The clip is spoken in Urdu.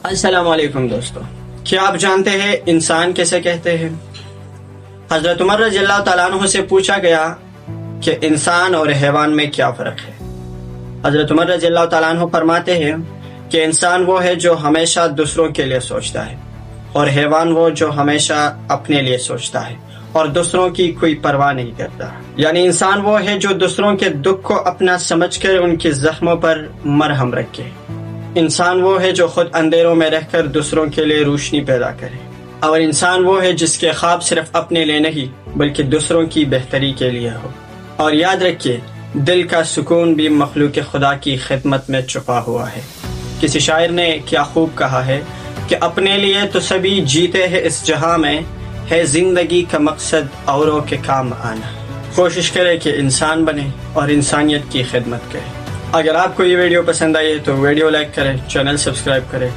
السلام علیکم دوستو، کیا آپ جانتے ہیں انسان کیسے کہتے ہیں؟ حضرت عمر رضی اللہ تعالیٰ عنہ سے پوچھا گیا کہ انسان اور حیوان میں کیا فرق ہے؟ حضرت عمر رضی اللہ تعالیٰ عنہ فرماتے ہیں کہ انسان وہ ہے جو ہمیشہ دوسروں کے لیے سوچتا ہے، اور حیوان وہ جو ہمیشہ اپنے لیے سوچتا ہے اور دوسروں کی کوئی پرواہ نہیں کرتا۔ یعنی انسان وہ ہے جو دوسروں کے دکھ کو اپنا سمجھ کر ان کے زخموں پر مرہم رکھے۔ انسان وہ ہے جو خود اندھیروں میں رہ کر دوسروں کے لیے روشنی پیدا کرے، اور انسان وہ ہے جس کے خواب صرف اپنے لیے نہیں بلکہ دوسروں کی بہتری کے لیے ہو۔ اور یاد رکھیے، دل کا سکون بھی مخلوق خدا کی خدمت میں چھپا ہوا ہے۔ کسی شاعر نے کیا خوب کہا ہے کہ اپنے لیے تو سبھی جیتے ہیں اس جہاں میں، ہے زندگی کا مقصد اوروں کے کام آنا۔ کوشش کرے کہ انسان بنے اور انسانیت کی خدمت کرے۔ اگر آپ کو یہ ویڈیو پسند آئی تو ویڈیو لائک کریں، چینل سبسکرائب کریں۔